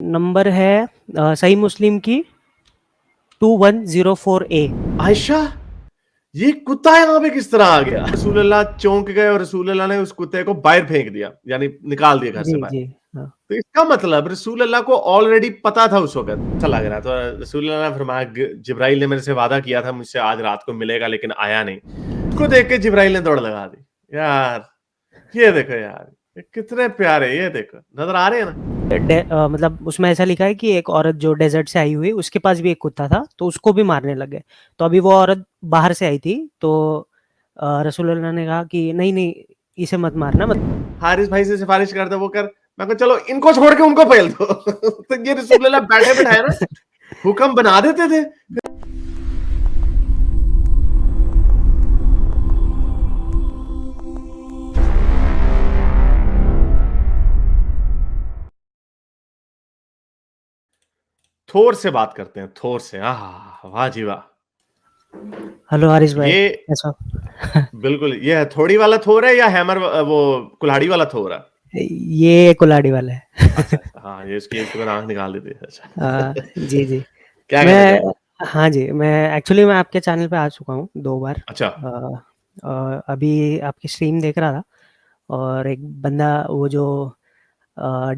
Number है सही मुस्लिम की 2104A। आयशा, ये कुत्ता यहाँ पे किस तरह आ गया? रसूलुल्लाह चौंक गए और रसूलुल्लाह ने उस कुत्ते को बाहर फेंक दिया, यानी निकाल दिया घर से जी, बाहर। जी। हाँ। तो इसका मतलब रसूलुल्लाह को ऑलरेडी पता था उस वक़्त, अच्छा लग रहा है। तो रसूलुल्लाह ने फरमाया जिब्राइल ने मेरे से वादा किया था मुझसे आज रात को मिलेगा लेकिन आया नहीं। उसको देख के जिब्राइल ने दौड़ लगा दी। यार, ये देखो यार, ये कितने प्यारे, ये देखो, नज़र आ रहे हैं ना? मतलब उसमें ऐसा लिखा है कि एक औरत जो डेज़र्ट से आई हुई, उसके पास भी एक कुत्ता था, तो उसको भी मारने लग गए। तो अभी वो औरत बाहर से आई थी, तो रसूलुल्लाह ने कहा कि नहीं, नहीं, इसे मत मारना मत। हारिस भाई से सिफारिश कर दो, वो कर। मैं कहा चलो इनको छोड़ के उनको पेल दो। तो ये रसूलुल्लाह बैठे बिठाए ना हुक्म बना देते थे। थोर से बात करते हैं, थोर से। वाह जी वाह। हेलो हारिस भाई, ये कैसा हो? बिल्कुल, ये हथौड़ी वाला थोर है या हैमर वो कुल्हाड़ी वाला थोर है? ये कुल्हाड़ी वाला है। अच्छा, अच्छा, हाँ, ये इसकी एक तो आँख निकाल दी थी। अच्छा। जी, जी। क्या कहना मैं चाहेंगे? हाँ जी, मैं आपके चैनल पे आ चुका हूँ 2 बार। अच्छा, अभी आपकी स्ट्रीम देख रहा था और एक बंदा वो जो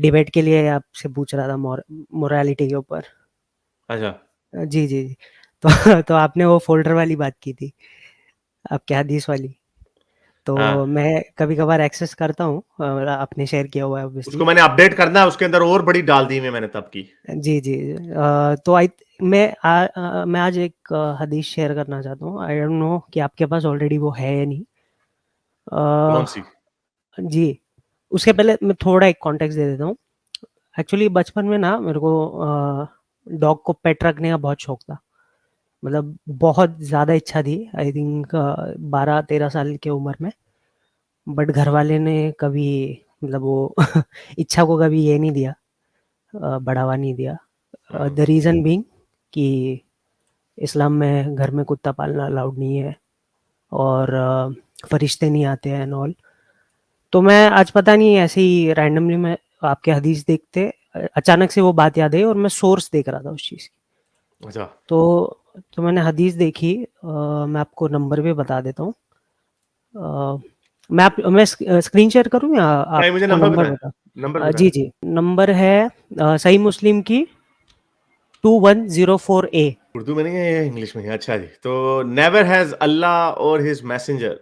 डिबेट के लिए आपसे पूछ रहा था मोरालिटी के ऊपर। अच्छा। जी, जी, जी। तो तो आपने वो फ़ोल्डर वाली बात की थी, आपके हदीस वाली। तो हाँ, मैं कभी-कभार एक्सेस करता हूँ, आपने शेयर किया हुआ है ऑब्वियसली। उसको मैंने अपडेट करना है, उसके अंदर और बड़ी डाल दी है मैंने तब की। जी, जी। तो मैं आज एक हदीस शेयर करना चाहता हूँ। आई डोंट नो कि आपके पास ऑलरेडी वो है या नहीं। अ, कौन-सी? जी, उसके पहले मैं थोड़ा एक कॉन्टेक्स्ट दे देता हूँ। एक्चुअली बचपन में ना मेरे को डॉग को पेट रखने का बहुत शौक था। मतलब बहुत ज़्यादा इच्छा थी, आई थिंक 12-13 साल की उम्र में। बट घरवाले ने कभी मतलब वो इच्छा को कभी ये नहीं दिया, बढ़ावा नहीं दिया। हाँ, द रीज़न बीइंग कि इस्लाम में घर में कुत्ता पालना अलाउड नहीं है और फरिश्ते नहीं आते हैं एंड ऑल। तो मैं आज पता नहीं ऐसे ही रैंडमली मैं आपके हदीस देखते अचानक से वो बात याद आई और मैं सोर्स देख रहा था उस चीज़ की। अच्छा। तो मैंने हदीस देखी, मैं आपको नंबर भी बता देता हूँ। मैं स्क्रीन शेयर करूँ या नहीं, मुझे आपको नंबर नंबर बताएँ, बता। नंबर जी, बताएँ। जी। नंबर है सही मुस्लिम की 2104A। उर्दू में नहीं है, ये इंग्लिश में है। अच्छा जी, तो नेवर हैज़ अल्लाह और हिज़ मैसेंजर।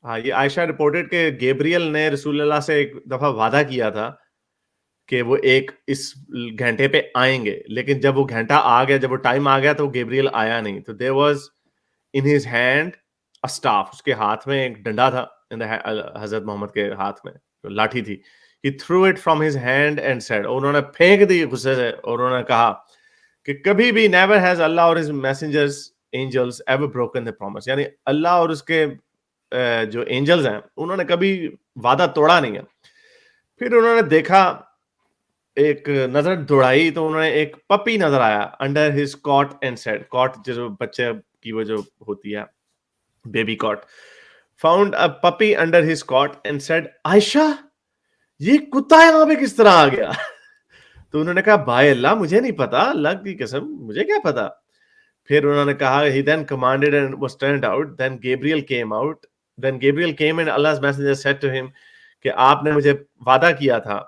हाँ, ये आयशा रिपोर्टेड कि गैब्रियल ने रसूलुल्लाह से एक दफ़ा वादा किया था कि वो एक इस घंटे पे आएँगे, लेकिन जब वो घंटा आ गया, जब वो टाइम आ गया तो गैब्रियल आया नहीं। तो there was in his hand a staff, उसके हाथ में एक डंडा था, इन द हज़रत मोहम्मद के हाथ में जो लाठी थी। He threw it from his hand and said, उन्होंने फेंक दी गुस्से से और उन्होंने कहा कि कभी भी नेवर हैज़ अल्लाह और his messengers angels ever broken the promise, यानी अल्लाह और उसके जो एंजल्स हैं, उन्होंने कभी वादा तोड़ा नहीं है। फिर उन्होंने देखा, एक नज़र दौड़ाई तो उन्होंने एक पपी नज़र आया under his cot and said, cot जो बच्चे की वो जो होती है, baby cot. Found a puppy under his cot and said, Aisha, ये कुत्ता यहाँ पे किस तरह आ गया? तो उन्होंने कहा, भाई अल्लाह, मुझे नहीं पता, अल्लाह की कसम, मुझे क्या पता? फिर उन्होंने कहा, he then commanded and was turned out, then Gabriel came out, then Gabriel came and Allah's messenger said to him कि आपने मुझे वादा किया था,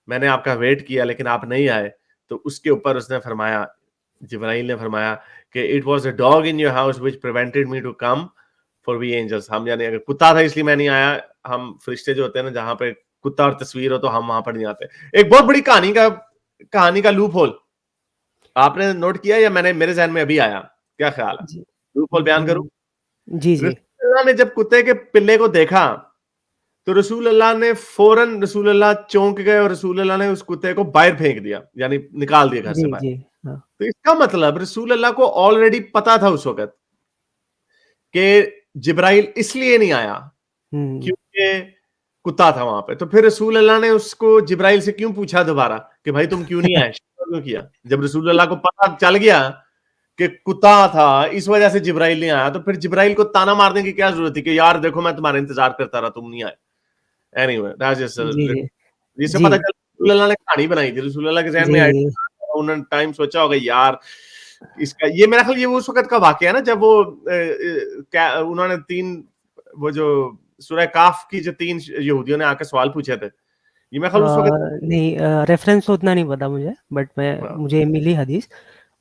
मैंने आपका वेट किया लेकिन आप नहीं आए। तो उसके ऊपर उसने फरमाया, जिब्राइल ने फरमाया कि it was a dog in your house which prevented me to come for we angels, हम यानी अगर कुत्ता था इसलिए मैं नहीं आया, हम फरिश्ते जो होते हैं ना, जहाँ पे कुत्ता और तस्वीर हो तो हम वहाँ पर नहीं आते। एक बहुत बड़ी कहानी का लूप होल आपने नोट किया या मैंने मेरे ज़हन में अभी आया? क्या ख़्याल है? जी। लूप होल बयान करूँ? जी, जी। रसूलुल्लाह ने जब कुत्ते के पिल्ले को देखा, तो रसूलुल्लाह ने फ़ौरन रसूलुल्लाह चौंक गए और रसूलुल्लाह ने उस कुत्ते को बाहर फेंक दिया, यानी निकाल दिया घर से जी, बाहर। जी। हाँ। तो इसका मतलब रसूलुल्लाह को ऑलरेडी पता था उस वक़्त कि जिब्राइल इसलिए नहीं आया हुँ। क्योंकि कुत्ता था वहाँ पे। तो फिर रसूलुल्लाह ने उसको जिब्राइल से क्यों पूछा दोबारा कि भाई तुम क्यों नहीं आए? शिकवा क्यों किया? जब रसूलुल्लाह को पता चल गया कि कुत्ता था, इस वजह से जिब्राइल नहीं आया, तो फिर जिब्राइल को ताना मारने की क्या ज़रूरत थी कि यार देखो मैं तुम्हारा इंतज़ार करता रहा, तुम नहीं आए। एनीवे दैट्स जस्ट जी, जी। इससे जी। पता चला रसूल अल्लाह ने कहानी बनाई थी, रसूल अल्लाह के ज़हन में जी, जी। आइडिया, उन्होंने टाइम सोचा होगा यार इसका, ये मेरा ख्याल ये उस वक़्त का वाक़या है ना जब वो क्या उन्होंने 3 वो जो सूरह काफ की जो 3 यहूदियों ने आके सवाल पूछे थे। ये मेरा ख्याल उस वक़्त नहीं, रेफ़रेंस उतना नहीं पता मुझे, बट हाँ, मुझे मिली हदीस।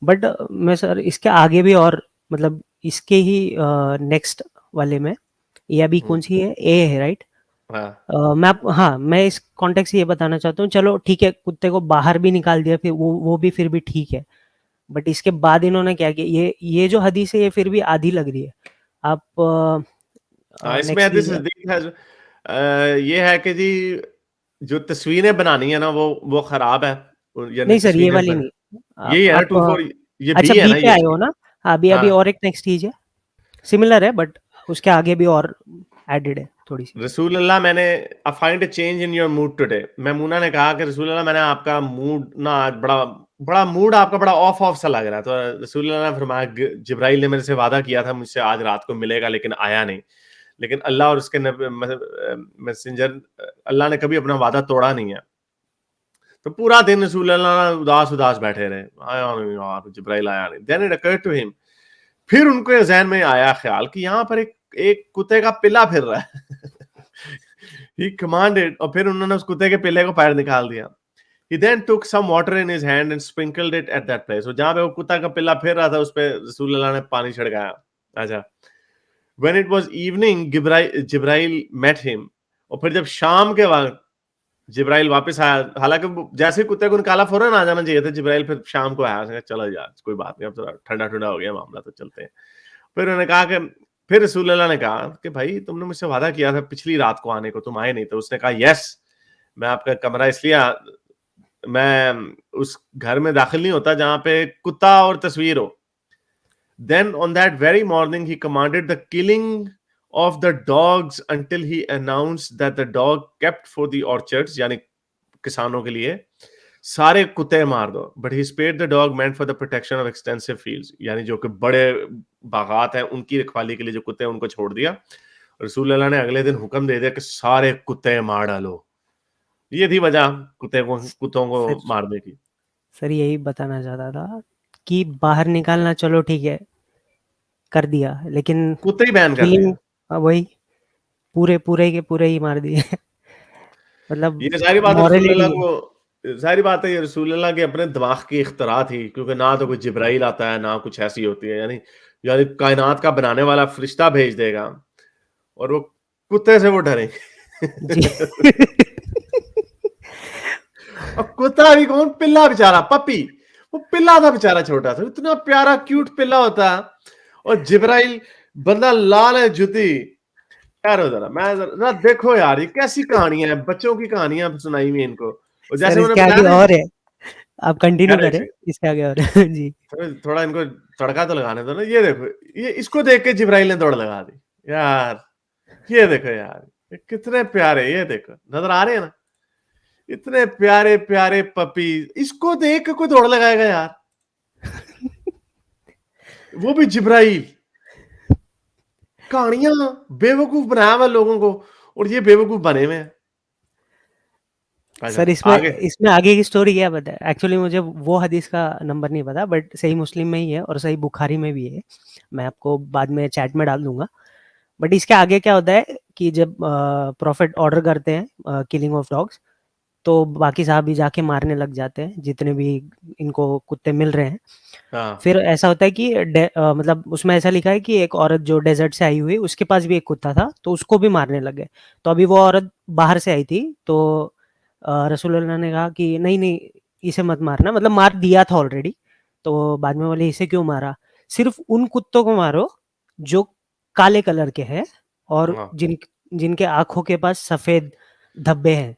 बट मैं सर इसके आगे भी और मतलब इसके ही नेक्स्ट वाले में, ये अभी हुँ, कौन-सी है? ए है, राइट? हाँ, मैं आप हाँ, मैं इस कॉन्टेक्स्ट से ये बताना चाहता हूँ, चलो ठीक है, कुत्ते को बाहर भी निकाल दिया, फिर वो भी फिर भी ठीक है। बट इसके बाद इन्होंने क्या किया, ये जो हदीस है, ये फिर भी आधी लग रही है। आप हाँ, इसमें नेक्स्ट हदीस लीजिए। नज़दीक है ये है कि जी जो तस्वीरें बनानी है ना वो खराब है, यानी नहीं सर, ये तस्वीरें वाली बन नहीं। यही है ना आप 24 ये अच्छा, बी है बी ना पे ये आए हो इसकी? ना? अभी अभी हाँ। और एक नेक्स्ट कीजिए। सिमिलर है, बट उसके आगे भी और एडेड है थोड़ी-सी। रसूल अल्लाह मैंने I find a change in your mood today. Maimoona ने कहा कि रसूल अल्लाह मैंने आपका मूड ना आज बड़ा बड़ा मूड आपका बड़ा ऑफ ऑफ सा लग रहा है। तो रसूल अल्लाह ने फरमाया जिब्राइल ने मेरे से वादा किया था मुझसे आज रात को मिलेगा लेकिन आया नहीं। लेकिन अल्लाह और उसके मैसेंजर अल्लाह ने कभी अपना वादा तोड़ा नहीं है। तो पूरा दिन रसूल अल्लाह उदास-उदास बैठे रहे। आया नहीं यार, जिब्राइल आया नहीं। Then it occurred to him, फिर उनके ज़हन में आया ख़्याल कि यहाँ पर एक एक कुत्ते का पिल्ला फिर रहा है। ही कमांडेड और फिर उन्होंने उस कुत्ते के पिल्ले को बाहर निकाल दिया। He then took some water in his hand and sprinkled it at that place. और जहाँ पे वो कुत्ता का पिल्ला फिर रहा था उस पे रसूल अल्लाह ने पानी छिड़काया। अच्छा। When it was evening, Jibrail met him और फिर जब शाम के वक़्त जिब्राइल वापस आया, हालाँकि वो जैसे ही कुत्ते को निकाला फ़ौरन आ जाना चाहिए था, जिब्राइल फिर शाम को आया, उसने कहा चलो यार कोई बात नहीं, अब थोड़ा ठंडा-ठंडा हो गया मामला तो चलते हैं। फिर उन्होंने कहा कि फिर रसूल अल्लाह ने कहा कि भाई तुमने मुझसे वादा किया था पिछली रात को आने को, तुम आए नहीं। तो उसने कहा यस, मैं आपका कमरा इसलिए मैं उस घर में दाखिल नहीं होता जहाँ पे कुत्ता और तस्वीर हो। Then on that very morning he commanded the killing of the dogs until he announced that the dog kept for the orchards यानी किसानों के लिए सारे कुत्ते मार दो। But he spared the dog meant for the protection of extensive fields यानी जो कि बड़े बागात हैं उनकी रखवाली के लिए जो कुत्ते हैं उनको छोड़ दिया। रसूल अल्लाह ने अगले दिन हुक्म दे दिया कि सारे कुत्ते मार डालो। ये थी वजह कुत्तों को सर मारने की। सर यही बताना चाहता था कि बाहर निकालना चलो ठीक है, कर दिया, लेकिन कुत्ते ही बैन कर दिए। किलिंग वही पूरे के पूरे ही मार दिए। मतलब ये ज़ाहिर बात है रसूल मॉरलिटी अल्लाह है। को ज़ाहिर बात है ये रसूल अल्लाह के अपने दिमाग की इख्तिरा थी क्योंकि ना तो कोई जिब्राइल आता है, ना कुछ ऐसी होती है। यानी यानी कायनात का बनाने वाला फरिश्ता भेज देगा और वो कुत्ते से वो जी। डरेंगे। और कुत्ता भी कौन, पिल्ला बेचारा पपी, वो पिल्ला था बेचारा छोटा सा, इतना प्यारा क्यूट पिल्ला होता और जिब्राइल बंदा लाल है जुती। यार जरा मैं जरा देखो यार ये कैसी कहानियां हैं, बच्चों की कहानियां सुनाई हुई इनको। और सर जैसे मैंने इसके बताया आगे ना और है, आप कंटिन्यू यार एक करें, सेकंड, इसके आगे और है। जी। थोड़ा इनको तड़का तो लगाने दो ना। ये देखो, ये इसको देख के जिब्राइल ने दौड़ लगा दी यार। ये देखो यार, ये कितने प्यारे, ये देखो नजर आ रहे हैं ना, इतने प्यारे प्यारे पपी, इसको देख के कोई दौड़ लगाएगा यार, वो भी जिब्राइल। कहानियां बेवकूफ बनाया हुआ लोगों को और ये बेवकूफ बने हुए हैं। अच्छा सर इसमें आगे। इसमें आगे की स्टोरी क्या पता है? एक्चुअली मुझे वो हदीस का नंबर नहीं पता, बट सही मुस्लिम में ही है और सही बुखारी में भी है। मैं आपको बाद में चैट में डाल दूँगा। बट इसके आगे क्या होता है कि जब प्रॉफिट ऑर्डर करते हैं किलिंग ऑफ डॉग्स, तो बाकी साहब भी जाके मारने लग जाते हैं, जितने भी इनको कुत्ते मिल रहे हैं। हाँ फिर ऐसा होता है कि मतलब उसमें ऐसा लिखा है कि एक औरत जो डेज़र्ट से आई हुई, उसके पास भी एक कुत्ता था, तो उसको भी मारने लग गए। तो अभी वो औरत बाहर से आई थी, तो रसूलुल्लाह ने कहा कि नहीं, नहीं, इसे मत मारना, मतलब मार दिया था ऑलरेडी। तो बाद में बोले इसे क्यों मारा? सिर्फ़ उन कुत्तों को मारो जो काले कलर के हैं और हाँ, जिनके आँखों के पास सफ़ेद धब्बे हैं।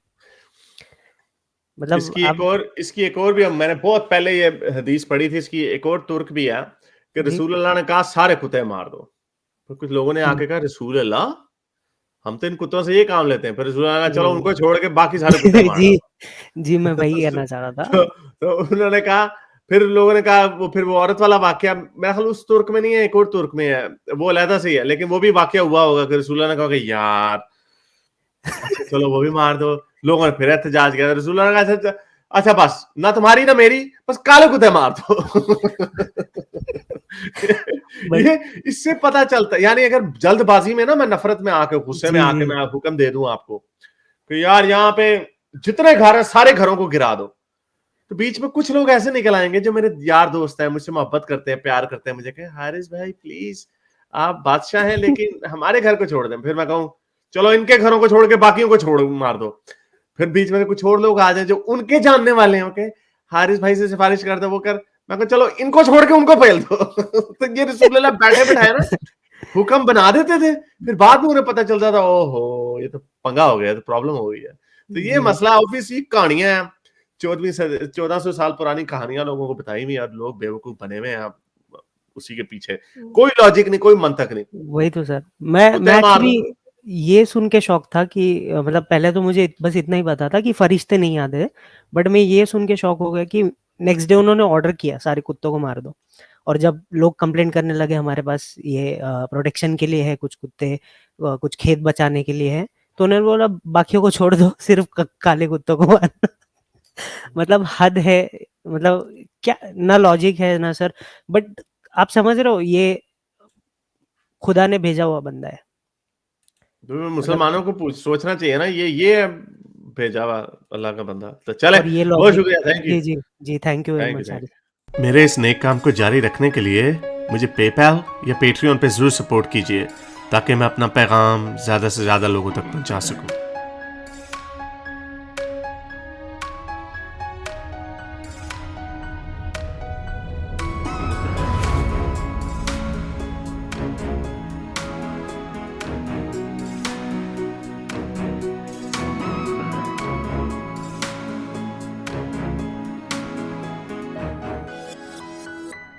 मतलब आप इसकी एक और भी मैंने बहुत पहले ये हदीस पढ़ी थी, इसकी एक और तुर्क भी है कि जी। रसूल अल्लाह ने कहा सारे कुत्ते मार दो। तो कुछ लोगों ने हुँ। आके कहा रसूल अल्लाह, हम तो इन कुत्तों से ये काम लेते हैं। फिर रसूल अल्लाह ने कहा चलो उनको नहीं। छोड़ के बाकी सारे कुत्ते मार जी, डालो। जी, मैं वही कहना चाह रहा था। तो उन्होंने कहा, फिर लोगों ने कहा वो फिर वो औरत वाला वाकया मेरा ख्याल उस तुर्क में नहीं है, एक और तुर्क में है, वो अलहदा से ही है, लेकिन वो भी वाकया हुआ होगा कि रसूल अल्लाह ने कहा कि यार अच्छा चलो वो भी मार दो। लोगों ने फिर एहतजाज किया, रसूलुल्लाह ने कहा अच्छा अच्छा बस ना तुम्हारी ना मेरी, बस काले कुत्ते मार दो। बट ये इससे पता चलता है, यानी अगर जल्दबाजी में ना मैं नफरत में आके गुस्से में जी, आके जी। मैं हुक्म दे दूं आपको कि यार यहाँ पे जितने घर है सारे घरों को गिरा दो, तो बीच में कुछ लोग ऐसे निकल आएंगे जो मेरे यार दोस्त हैं, मुझसे मोहब्बत करते हैं, प्यार करते हैं, मुझे कहे हारिस भाई प्लीज आप बादशाह हैं लेकिन हमारे घर को छोड़ दें। फिर मैं कहूँ चलो इनके घरों को छोड़ के बाकियों को छोड़ मार दो। फिर बीच में कुछ और लोग आ जाए जो उनके जानने वाले हैं, ओके हारिस भाई से सिफारिश कर दो, वो कर, मैं कहूँ चलो इनको छोड़ के उनको फेल दो। तो ये रसूलुल्लाह बैठे बिठाए ना हुक्म बना देते थे, फिर बाद में उन्हें पता चलता था ओहो ये तो पंगा हो गया, तो प्रॉब्लम हो गई है। तो ये जी। मसला ऑब्वियसली कहानियां हैं, 1400 साल पुरानी कहानियां लोगों को बताई हुई और लोग बेवकूफ बने हुए हैं उसी के पीछे, कोई लॉजिक नहीं, कोई मंतक नहीं। वही तो सर, मैं कुत्ते मार एक्चुअली दो। ये सुन के शॉक था कि मतलब पहले तो मुझे बस इतना ही पता था कि फरिश्ते नहीं आते, बट मैं ये सुन के शॉक हो गया कि नेक्स्ट डे उन्होंने ऑर्डर किया सारे कुत्तों को मार दो। और जब लोग कंप्लेंट करने लगे हमारे पास ये प्रोटेक्शन के लिए है कुछ कुत्ते, कुछ खेत बचाने के लिए है, तो उन्होंने बोला बाकियों को छोड़ दो, सिर्फ काले कुत्तों को मारना। मतलब हद है, मतलब क्या ना लॉजिक है ना सर। बट आप समझ रहे हो, ये खुदा ने भेजा हुआ बंदा है। तो मतलब मुसलमानों को सोचना चाहिए ना, ये भेजा हुआ अल्लाह का बंदा। तो चले, और ये बहुत लॉजिक। शुक्रिया, थैंक यू, जी, जी, जी, thank you very thank you, much thank Haris. You. मेरे इस नेक काम को जारी रखने के लिए मुझे पेपैल या पेट्रियन पे जरूर सपोर्ट कीजिए ताकि मैं अपना पैगाम ज्यादा से ज्यादा लोगों तक पहुंचा सकूं।